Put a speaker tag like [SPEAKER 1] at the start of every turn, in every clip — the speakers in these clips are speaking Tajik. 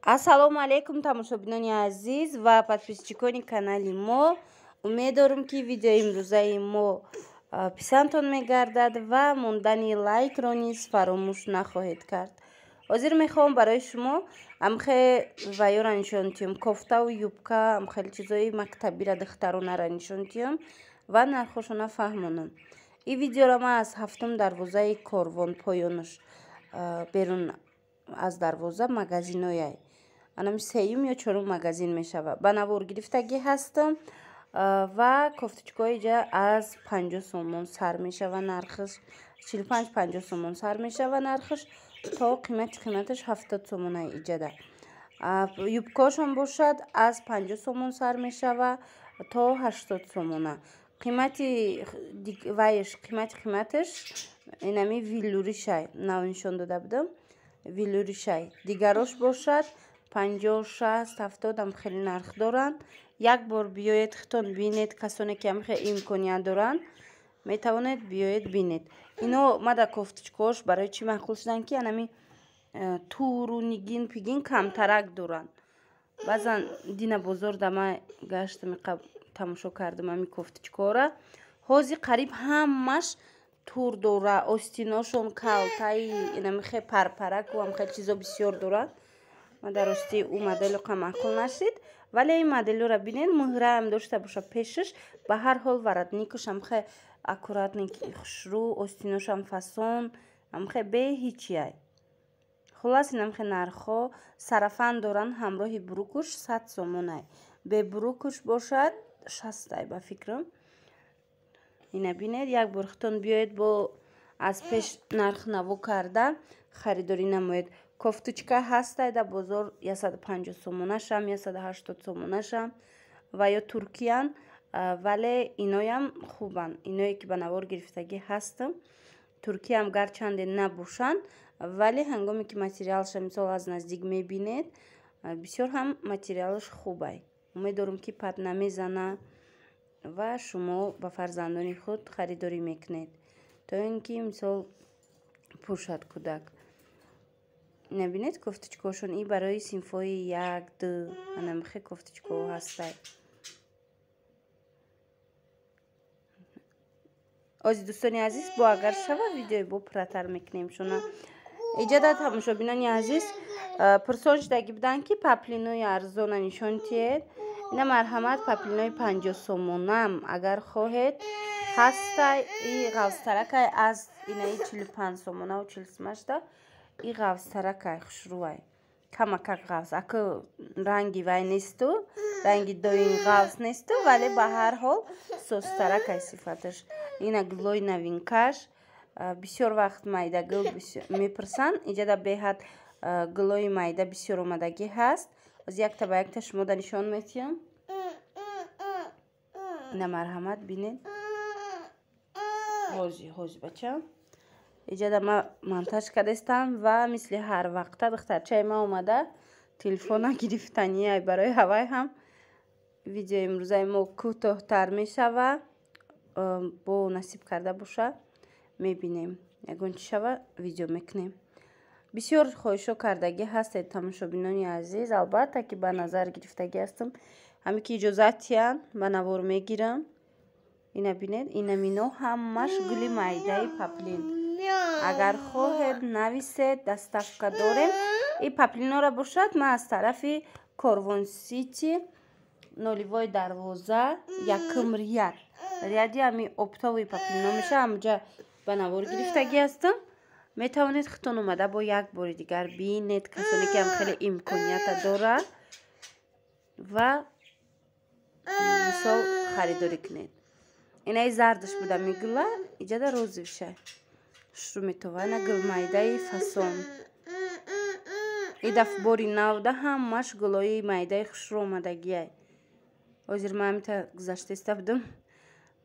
[SPEAKER 1] Ассалому алейкум тамошобинони азиз ва подписчикони канали мо. Умед дорам ки видеои имрӯзаи мо писандтон мегардад ва мондани лайкро низ фаромӯш нахоҳед кард. ҳозир мехоҳам барои шумо амхе ваёра нишон диҳам, кофтаву юбка, амхели чизои мактабира духтаронара нишон диҳам ва нархошона фаҳмонам. И видеоро ман аз 7 дарвозаи корвон поёнаш берун аз дарвоза магазинояй анами 3 ё 4 магазин мешава. Ба навор гирифтагӣ ҳастам ва кофточкаҳои ҷа аз 50 сомон сар мешава нархаш, 45-50 сомон сар мешава нархаш то қиматаш 70 сомонаи иҷада. Юбкаҳошон бошад аз 50 сомон сар мешава то 80 сомона. Қимати вайш қиматаш инами виллуришай нав нишон дода будам. Виллуришай дигарош бошад 50, 60, 70 ам хеле нарх доранд. Як бор биёед хитон бинед, касоне ки амхе имконият доранд метавонед биёед бинед. Ино мада кофточкаҳош барои чӣ маъқул шуданд ки анами туру нигин пигин камтарак доранд. Баъзан дина бозор дама гаштам тамошо кардам ами кофточкаҳора. ҳозир қариб ҳамаш тур дора, остиношон калтаи инами хе парпараку амхел чизо бисёр дорад. Ма дар рости ӯ модело маъқул нашид, вале ин моделёро бинед, муҳраам дошта боша пешаш. Ба ҳар ҳол воротникаш амхе аккуратненький хушрӯ, остиношам фасон, амхе бе ҳичияй. Хулас ин амхе нархҳо сарафан доранд ҳамроҳи бурукуш 100 сомонай. Бе бурукуш бошад 60 ба фикрам. Ина бинед, як бор хитон биёед бо аз пеш нарх наво карда харидорӣ намоед. Кофточка ҳастай да бозор 150 сомонашам, 180 сомонашам ва ё туркиян, вале иноям хубанд. Иное ки ба навор гирифтагӣ ҳастам. Туркиям гарчанде набошанд, вале ҳангоме ки материалша мисол аз наздик мебинед, бисёр ҳам материалаш хубай. Умед дорам ки пат намезана ва шумо ба фарзандони худ харидорӣ мекунед. То ин ки мисол пӯшад кӯдак. Набинед кофточкаҳошон и барои синфҳои 1-2 анамхе кофточкаҳо ҳастай. ози дӯстони азиз, бо агар шава видеои бо пурратар мекунем шуна. Иҷада тамошобинони азиз, пурсон шудагӣ буданд ки паплинои арзона нишон тиед. Ина марҳамат паплинои 50 сомонам агар хоҳед ҳастай. И ғавзтаракай аз инаи 45 сомона ва 40 сомашда. И ғавзтаракай хушрӯвай. Камакак ғавз. Аку ранги вай несту, ранги доин ғавз несту, вале ба ҳар ҳол состаракай сифаташ. Ина гулои навинкаш. Бисёр вақт майдагул мепурсанд. Иҷада беҳад гулои майда бисёр омадагӣ ҳаст. Аз якта ба якта шумо да нишон метиҳам. Ина марҳамат бинед. ҳози бачам. Иҷада ма монтаж кардастам ва мисли ҳар вақта духтарчаи ма омада телефона гирифтанияй. Барои ҳавай ҳам видеои имрӯзаи мо кӯтоҳтар мешава. Бо насиб карда боша мебинем. Ягон чӣ шава видео мекунем. Бисёр хоҳишо кардагӣ ҳастед тамошобинони азиз. Албатта ки ба назар гирифтагӣ ҳастам. ҳаме ки иҷозатиян ба навор мегирам. Ина бинед, инамино ҳамаш гули майдаи паплин. Агар хоҳед нависед, доставка дорем. И паплинора бошад, ман аз тарафи Корвон Сити, ноливои дарвоза, якум ряд. Ряди ами обтовои паплино меша, ҳамуҷа ба навор гирифтагӣ ҳастам. Метавонед хитон омада бо як бори дигар бинед, касоне ки ҳам хеле имконията дорад ва мисол харидорӣ кунед. Инаи зардаш буда мегула, иҷада розивишай. Шурӯъ метова ина гулмайдаи фасон. И даф бори навда ҳамаш гулои майдаи хушрӯъ омадагияй. ҳозир ман ҳамита гузашта иста будам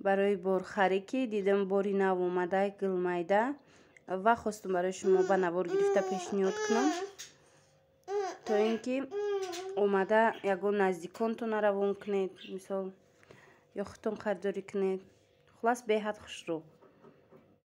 [SPEAKER 1] барои борхарӣ ки дидам бори нав омадай гулмайда ва хостум барои шумо ба навор гирифта пешниҳод кунам. То ин ки омада ягон наздиконтонро равон кунед, мисол ё худтон харидорӣ кунед. хулас беҳад хушрӯъ.